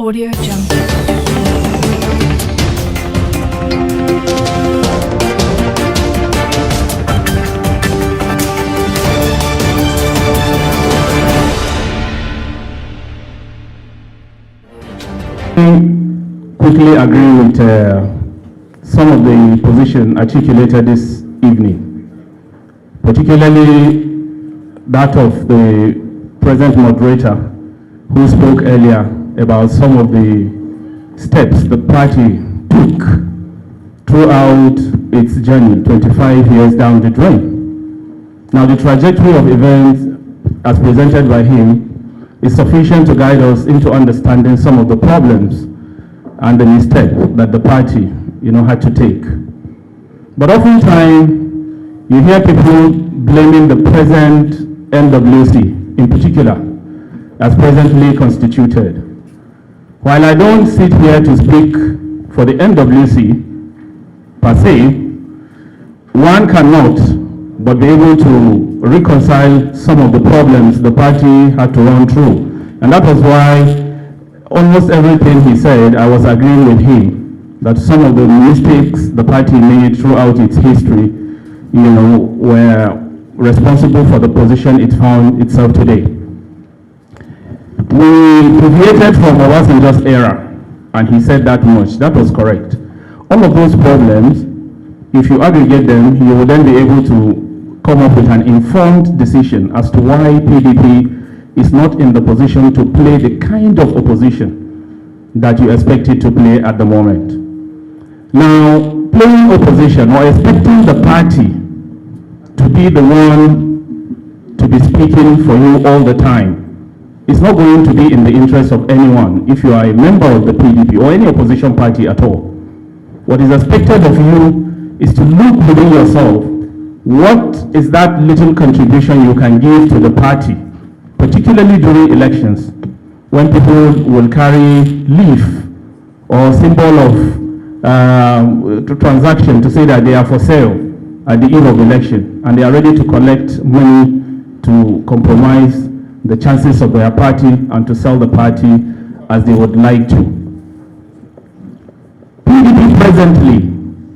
Audio Jungle. Quickly agree with some of the position articulated this evening, particularly that of the present moderator who spoke earlier about some of the steps the party took throughout its journey 25 years down the drain. Now, the trajectory of events as presented by him is sufficient to guide us into understanding some of the problems and the missteps that the party, had to take. But oftentimes, you hear people blaming the present NWC in particular as presently constituted. While I don't sit here to speak for the NWC per se, one cannot but be able to reconcile some of the problems the party had to run through. And that was why almost everything he said, I was agreeing with him, that some of the mistakes the party made throughout its history, were responsible for the position it found itself today. We deviated from Obasanjo's era, and he said that much. That was correct. All of those problems, if you aggregate them, you will then be able to come up with an informed decision as to why PDP is not in the position to play the kind of opposition that you expect it to play at the moment. Now, playing opposition or expecting the party to be the one to be speaking for you all the time is not going to be in the interest of anyone if you are a member of the PDP or any opposition party at all. What is expected of you is to look within yourself. What is that little contribution you can give to the party, particularly during elections, when people will carry leaf or symbol of transaction to say that they are for sale at the eve of election, and they are ready to collect money to compromise the chances of their party and to sell the party as they would like to. PDP presently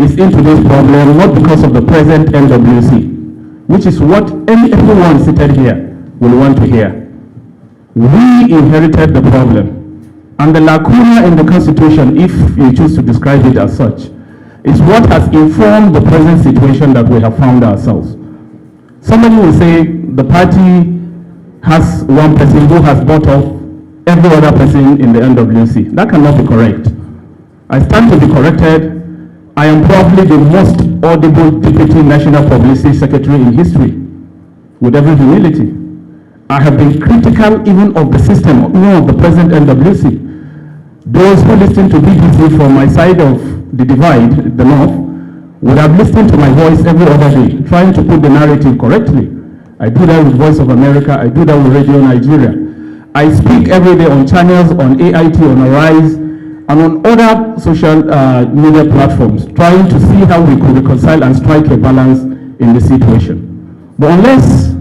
is into this problem not because of the present NWC, which is what everyone seated here will want to hear. We inherited the problem, and the lacuna in the Constitution, if you choose to describe it as such, is what has informed the present situation that we have found ourselves. Somebody will say the party has one person who has bought off every other person in the NWC. That cannot be correct. I stand to be corrected. I am probably the most audible Deputy National Publicity Secretary in history, with every humility. I have been critical even of the system, even of the present NWC. Those who listen to BBC from my side of the divide, the north, would have listened to my voice every other day, trying to put the narrative correctly. I do that with Voice of America, I do that with Radio Nigeria. I speak every day on channels, on AIT, on Arise, and on other social media platforms, trying to see how we could reconcile and strike a balance in the situation. But unless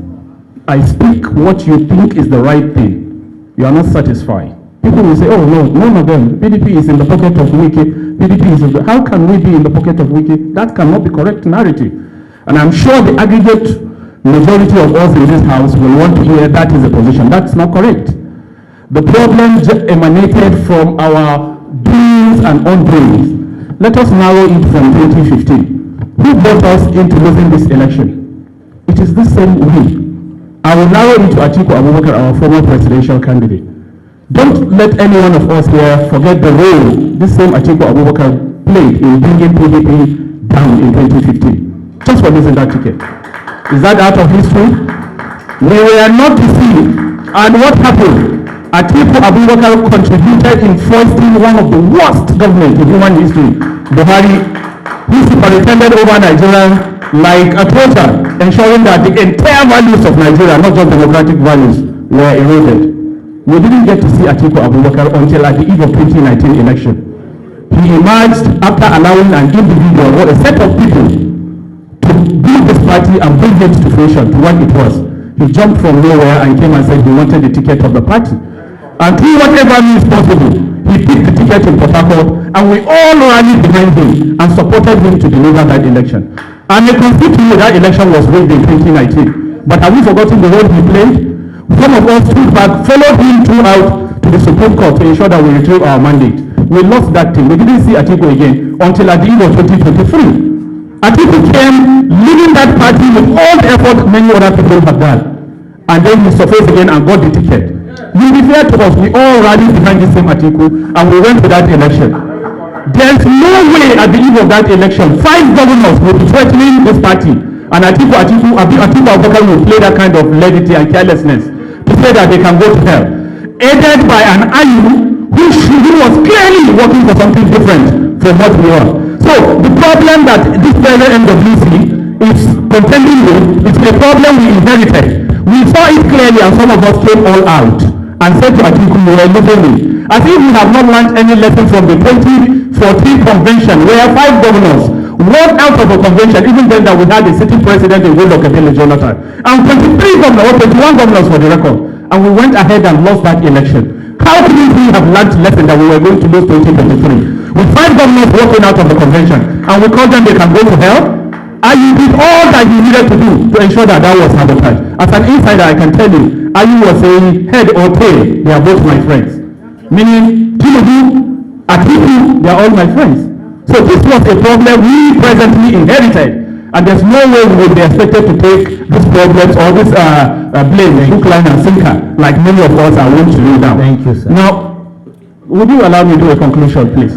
I speak what you think is the right thing, you are not satisfied. People will say, oh no, none of them, PDP is in the pocket of Wiki, PDP is in the, how can we be in the pocket of Wiki? That cannot be correct narrative. And I'm sure the aggregate majority of us in this house will want to hear that is a position. That's not correct. The problem emanated from our doings and undoings. Let us narrow it from 2015. Who brought us into losing this election? It is the same we. I will narrow it to Atiku Abubakar, our former presidential candidate. Don't let any one of us here forget the role this same Atiku Abubakar played in bringing PDP down in 2015. Just for losing that ticket. Is that out of history? We were not deceived. And what happened? Atiku Abubakar contributed in foisting one of the worst governments in human history, Buhari, who superintended over Nigeria like a torture, ensuring that the entire values of Nigeria, not just democratic values, were eroded. We didn't get to see Atiku Abubakar until at the eve of 2019 election. He emerged after allowing an individual or a set of people to build this party and bring it to fruition, to what it was. He jumped from nowhere and came and said he wanted the ticket of the party. And through whatever means possible, he picked the ticket in Port Harcourt, and we all rallied behind him and supported him to deliver that election. And I concede to you that election was rigged in 2019. But have we forgotten the role he played? Some of us stood back, followed him throughout to the Supreme Court to ensure that we retrieve our mandate. We lost that thing. We didn't see Atiku again until at the end of 2023. Atiku came leading that party with all the effort many other people have done. And then he surfaced again and got the ticket. You'll be fair to us, we all rallied behind the same Atiku and we went to that election. There's no way at the eve of that election, 5 governors will be threatening this party. And Atiku Abubakar will play that kind of levity and carelessness to say that they can go to hell. Aided by an IU who was clearly working for something different from what we are. So the problem that this present NWC is contending with is a problem we inherited. We saw it clearly and some of us came all out and said to Atiku, we were losing it. I think we have not learned any lesson from the 2014 convention where 5 governors walked out of a convention, even then that we had a sitting president in Goodluck Jonathan. And 23 governors, or 21 governors for the record. And we went ahead and lost that election. How could we have learned lesson that we were going to lose 2023? With 5 governors walking out of the convention, and we called them they can go to hell? Ayu did all that he needed to do to ensure that that was sabotaged. As an insider, I can tell you, Ayu was saying head or tail, they are both my friends. Meaning, Tinubu, Atiku, they are all my friends. So this was a problem we presently inherited. And there's no way we will be expected to take these problems or this blame, hook, line, and sinker, like many of us are willing to do now. Thank you, sir. Now, would you allow me to do a conclusion, please?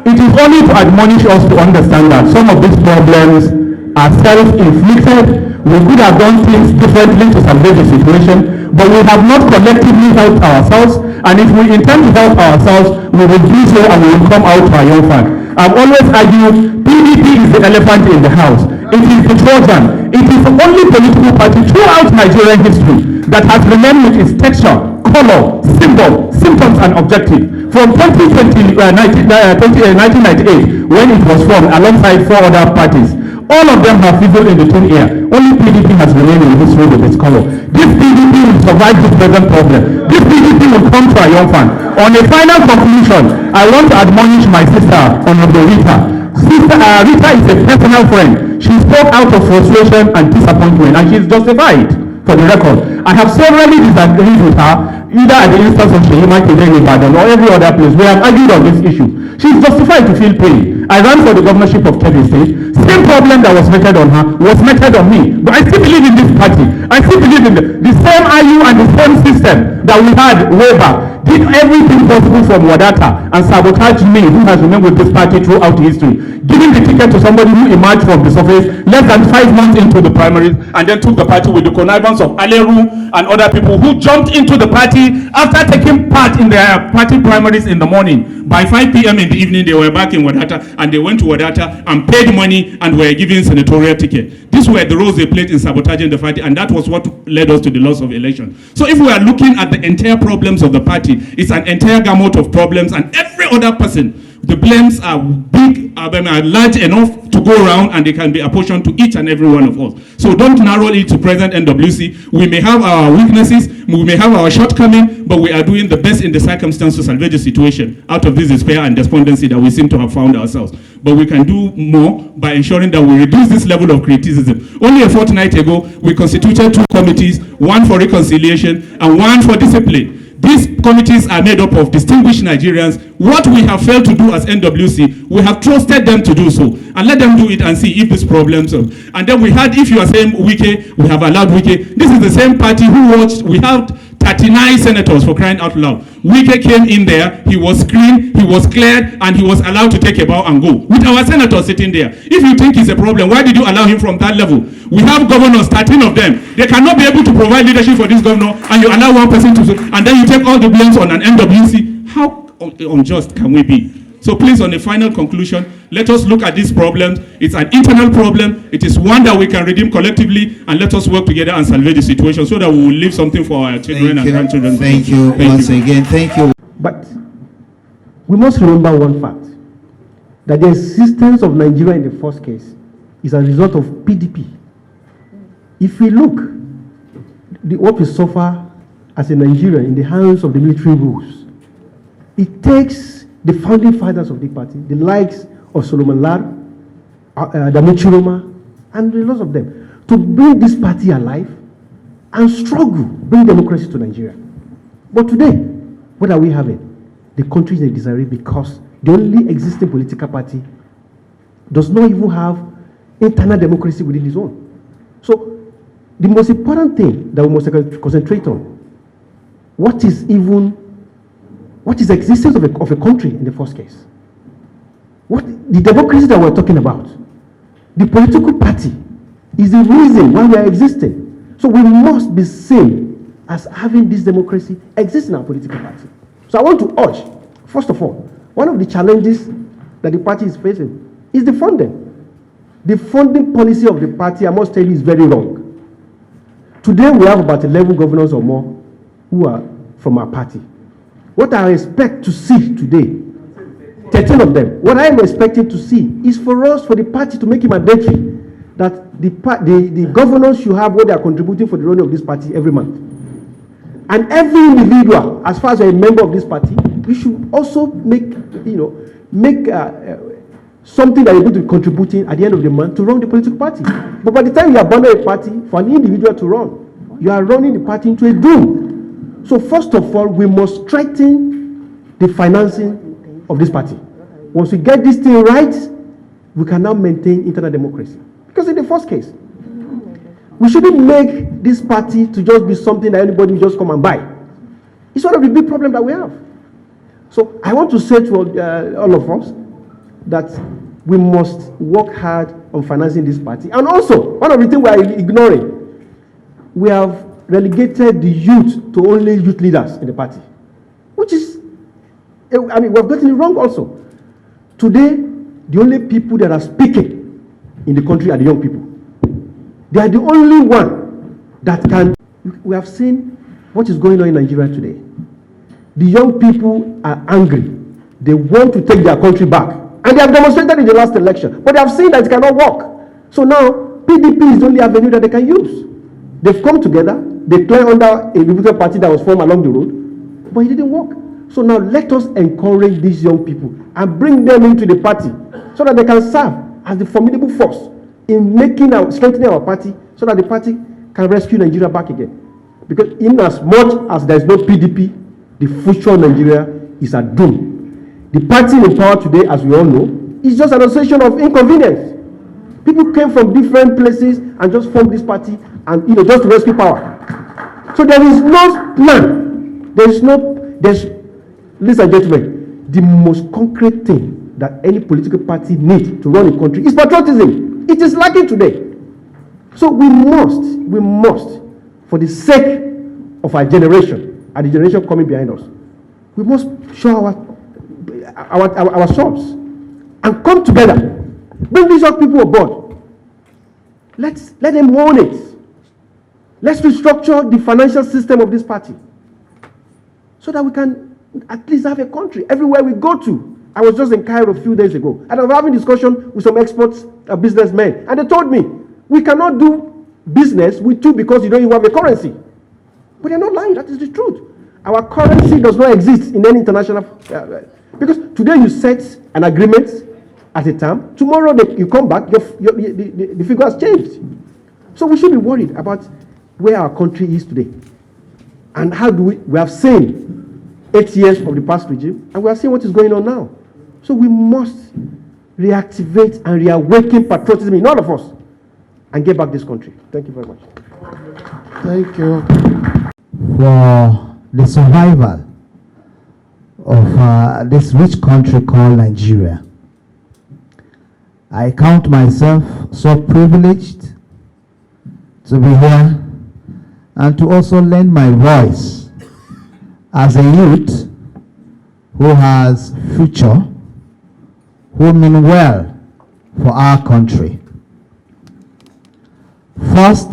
It is only to admonish us to understand that some of these problems are self-inflicted. We could have done things differently to salvage the situation, but we have not collectively helped ourselves. And if we intend to help ourselves, we will do so and we will come out triumphant. I've always argued PDP is the elephant in the house. It is the Trojan. It is the only political party throughout Nigerian history that has remained with its texture, color, symbol, symptoms, and objective. From 1998, when it was formed alongside 4 other parties, all of them have fizzled in the thin air. Only PDP has remained in history with its color. This PDP will survive this present problem. This PDP will come triumphant. On a final conclusion, I want to admonish my sister, Honorable Rita. Sister Rita is a personal friend. She spoke out of frustration and disappointment, and she is justified. For the record, I have severally disagreed with her, either at the instance of Shehima Kede in Ibadan or every other place. We have argued on this issue. She is justified to feel pain. I ran for the governorship of Kebbi State. Same problem that was meted on her was meted on me. But I still believe in this party. I still believe in the same IU and the same system that we had way back. Did everything possible from Wadata and sabotaged me, who has remained with this party throughout history, giving the ticket to somebody who emerged from the surface less than 5 months into the primaries and then took the party with the connivance of Aleru and other people who jumped into the party after taking part in their party primaries in the morning. By 5 p.m. in the evening, they were back in Wadata and they went to Wadata and paid money and were given senatorial ticket. These were the roles they played in sabotaging the party, and that was what led us to the loss of election. So if we are looking at the entire problems of the party, it's an entire gamut of problems, and every other person, the blames are big, are large enough to go around, and they can be apportioned to each and every one of us. So don't narrow it to present NWC. We may have our weaknesses, we may have our shortcomings, but we are doing the best in the circumstances to salvage the situation out of this despair and despondency that we seem to have found ourselves. But we can do more by ensuring that we reduce this level of criticism. Only a fortnight ago, we constituted 2 committees, one for reconciliation and one for discipline. These committees are made up of distinguished Nigerians. What we have failed to do as NWC, we have trusted them to do so. And let them do it and see if these problems are. And then we had, if you are saying Wike, we have allowed Wike. This is the same party who watched, we had 39 senators, for crying out loud. Wike came in there, he was screened, he was cleared, and he was allowed to take a bow and go. With our senators sitting there. If you think it's a problem, why did you allow him from that level? We have governors, 13 of them. They cannot be able to provide leadership for this governor, and you allow one person to, and then you take all the blames on an NWC. How unjust can we be? So please, on a final conclusion, let us look at these problems. It's an internal problem. It is one that we can redeem collectively, and let us work together and salvage the situation so that we will leave something for our children and grandchildren. Thank you once again. Thank you. But we must remember one fact, that the existence of Nigeria in the first case is a result of PDP. If we look, what we suffer as a Nigerian in the hands of the military rules, It takes the founding fathers of the party, the likes of Solomon Lar, Adamu Chiroma, and the lots of them, to bring this party alive and struggle, bring democracy to Nigeria. But today, what are we having? The country is in disarray because the only existing political party does not even have internal democracy within its own. So, the most important thing that we must concentrate on, what is the existence of a country in the first case? What the democracy that we're talking about? The political party is the reason why we are existing. So we must be seen as having this democracy exist in our political party. So I want to urge, first of all, one of the challenges that the party is facing is the funding. The funding policy of the party, I must tell you, is very wrong. Today we have about 11 governors or more who are from our party. What I expect to see today, 13 of them, what I am expecting to see is for us, for the party to make it mandatory that the governors should have what they are contributing for the running of this party every month. And every individual, as far as you're a member of this party, you should also make something that you're going to be contributing at the end of the month to run the political party. But by the time you abandon a party for an individual to run, you are running the party into a doom. So first of all, we must strengthen the financing of this party. Once we get this thing right, we can now maintain internal democracy. Because in the first case, we shouldn't make this party to just be something that anybody will just come and buy. It's one of the big problems that we have. So I want to say to all of us that we must work hard on financing this party. And also, one of the things we are ignoring, we have relegated the youth to only youth leaders in the party, which is, I mean, we've gotten it wrong also. Today, the only people that are speaking in the country are the young people. They are the only one that can. We have seen what is going on in Nigeria today. The young people are angry. They want to take their country back. And they have demonstrated in the last election. But they have seen that it cannot work. So now, PDP is the only avenue that they can use. They've come together. They play under a political party that was formed along the road. But it didn't work. So now let us encourage these young people and bring them into the party so that they can serve as the formidable force in strengthening our party so that the party can rescue Nigeria back again. Because in as much as there is no PDP, the future of Nigeria is a doom. The party in power today, as we all know, is just an association of inconvenience. People came from different places and just formed this party and just to rescue power. So there is no plan. Ladies and gentlemen, the most concrete thing that any political party needs to run a country is patriotism. It is lacking today. So we must, for the sake of our generation and the generation coming behind us, we must show ourselves and come together. Bring these young people aboard. Let them own it. Let's restructure the financial system of this party so that we can at least have a country everywhere we go to. I was just in Cairo a few days ago, and I was having a discussion with some experts, businessmen, and they told me, we cannot do business with you because you don't even have a currency. But they're not lying, that is the truth. Our currency does not exist in any international, because today you set an agreement at a time, tomorrow you come back, the figure has changed. So we should be worried about where our country is today. And how do we have seen 8 years of the past regime, and we are seeing what is going on now. So we must reactivate and reawaken patriotism in all of us and get back this country. Thank you very much. Thank you. For the survival of this rich country called Nigeria, I count myself so privileged to be here and to also lend my voice as a youth who has future, who mean well for our country. First,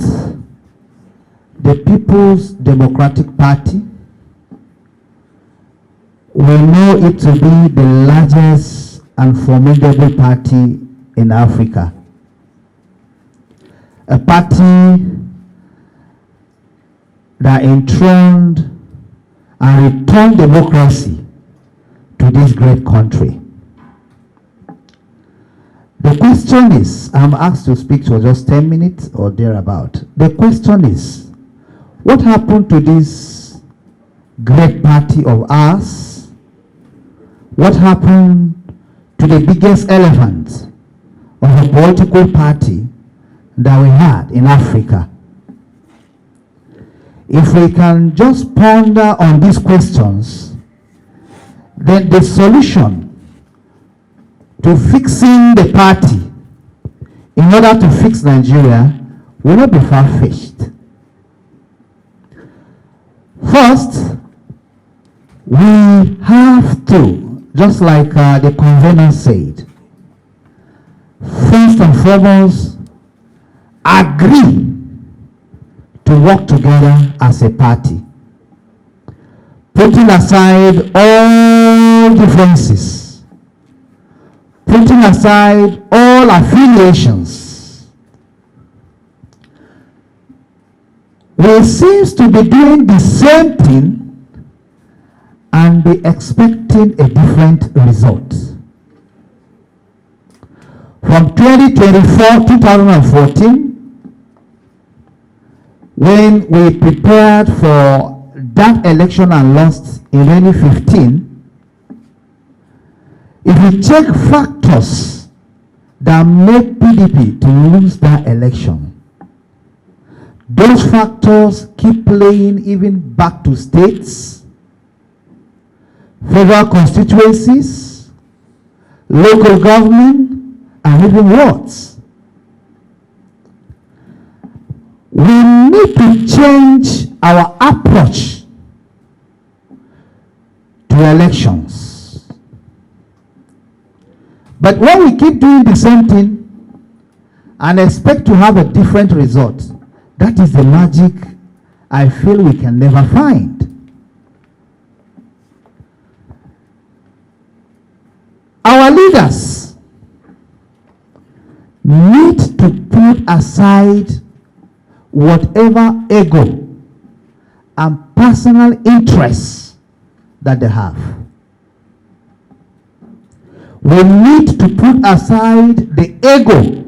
the People's Democratic Party, we know it to be the largest and formidable party in Africa. A party that enthroned and returned democracy to this great country. The question is, I'm asked to speak for just 10 minutes or thereabout. The question is, what happened to this great party of ours? What happened to the biggest elephant of a political party that we had in Africa? If we can just ponder on these questions, then the solution to fixing the party in order to fix Nigeria will not be far-fetched. First, we have to, just like the convener said, first and foremost, agree to work together as a party, putting aside all differences, putting aside all affiliations. We seem to be doing the same thing and be expecting a different result. From 2014, when we prepared for that election and lost in 2015, if we check factors that made PDP to lose that election, those factors keep playing even back to states, federal constituencies, local government, and even wards. We need to change our approach to elections. But when we keep doing the same thing and expect to have a different result, that is the magic I feel we can never find. Our leaders need to put aside whatever ego and personal interests that they have. We need to put aside the ego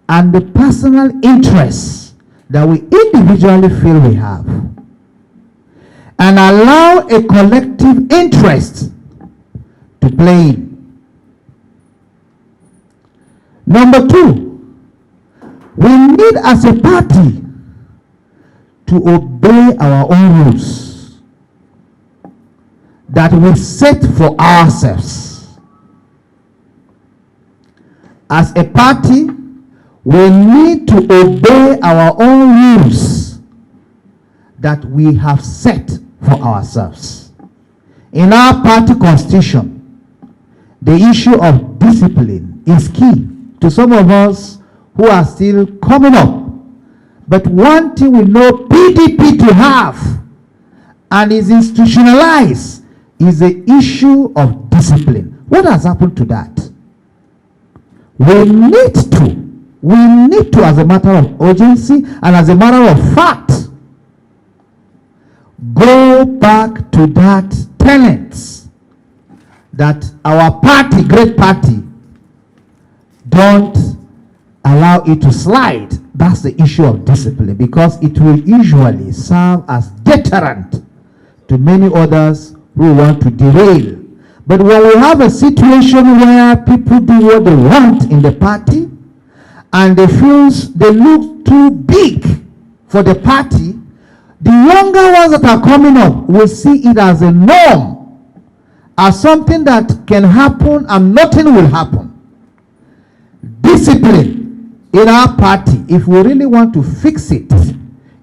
and the personal interests that we individually feel we have, and allow a collective interest to play in. Number two, we need as a party to obey our own rules that we set for ourselves. As a party, we need to obey our own rules that we have set for ourselves. In our party constitution, the issue of discipline is key to some of us who are still coming up. But one thing we know PDP to have and is institutionalized is the issue of discipline. What has happened to that? We need to, as a matter of urgency and as a matter of fact, go back to that tenets that our party, great party, don't allow it to slide. That's the issue of discipline, because it will usually serve as deterrent to many others who want to derail. But when we have a situation where people do what they want in the party and they feel they look too big for the party, the younger ones that are coming up will see it as a norm, as something that can happen and nothing will happen. Discipline in our party, if we really want to fix it,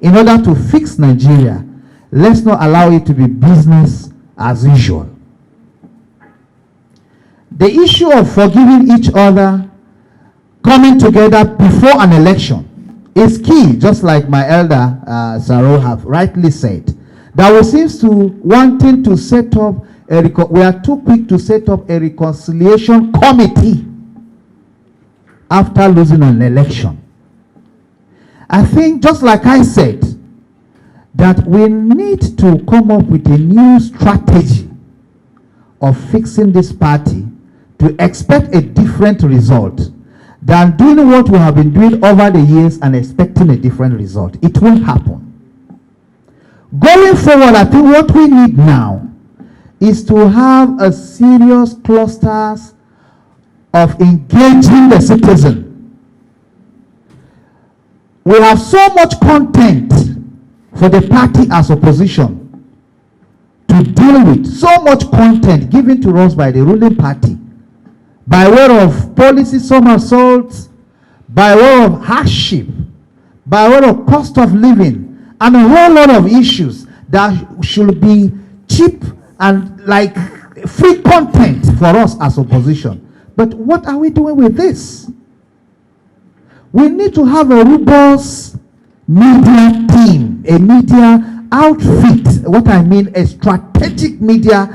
in order to fix Nigeria, let's not allow it to be business as usual. The issue of forgiving each other, coming together before an election is key, just like my elder Saro have rightly said. That we seems to wanting to set up we are too quick to set up a reconciliation committee after losing an election. I think, just like I said, that we need to come up with a new strategy of fixing this party to expect a different result than doing what we have been doing over the years and expecting a different result. It won't happen. Going forward, I think what we need now is to have a serious clusters of engaging the citizen. We have so much content for the party as opposition to deal with, so much content given to us by the ruling party by way of policy somersaults, by way of hardship, by way of cost of living, and a whole lot of issues that should be cheap and like free content for us as opposition. But what are we doing with this? We need to have a robust media team, a media outfit. What I mean, a strategic media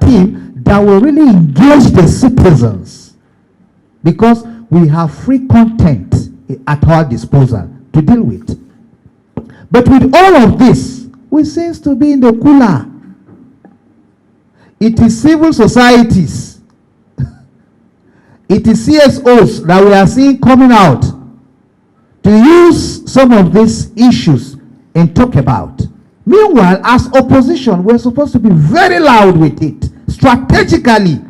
team that will really engage the citizens, because we have free content at our disposal to deal with. But with all of this, we seem to be in the cooler. It is civil societies, it is CSOs that we are seeing coming out to use some of these issues and talk about. Meanwhile, as opposition, we're supposed to be very loud with it, strategically,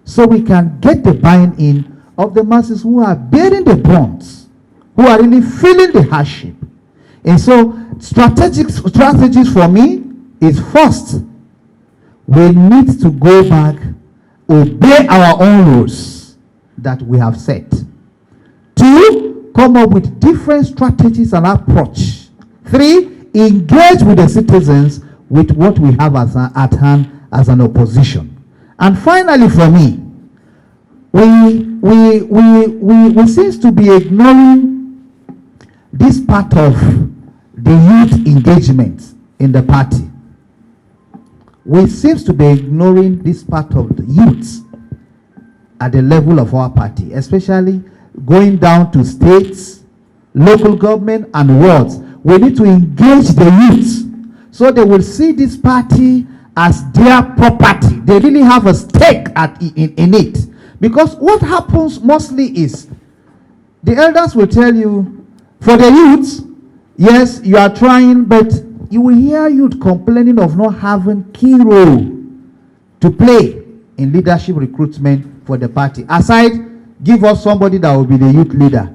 so we can get the buy-in of the masses who are bearing the brunt, who are really feeling the hardship. And so, strategies for me is first, we need to go back, obey our own rules that we have set. 2, come up with different strategies and approach. 3, engage with the citizens with what we have at hand as an opposition. And finally, for me, we seem to be ignoring this part of the youth engagement in the party. We seem to be ignoring this part of the youths at the level of our party, especially going down to states, local government, and wards. We need to engage the youths so they will see this party as their property. They really have a stake in it. Because what happens mostly is the elders will tell you, for the youths, yes, you are trying, but you will hear youth complaining of not having key role to play in leadership recruitment for the party. Aside, give us somebody that will be the youth leader.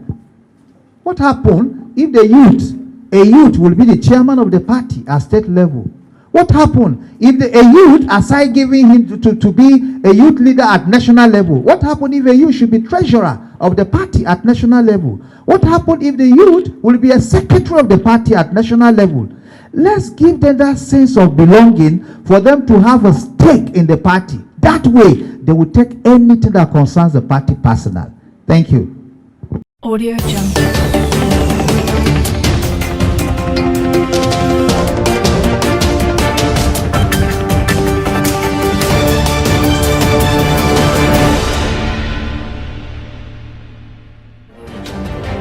What happened if a youth will be the chairman of the party at state level? What happened if a youth, aside giving him to be a youth leader at national level? What happened if a youth should be treasurer of the party at national level? What happened if the youth will be a secretary of the party at national level? Let's give them that sense of belonging for them to have a stake in the party. That way, they will take anything that concerns the party personal. Thank you. Audio Jungle.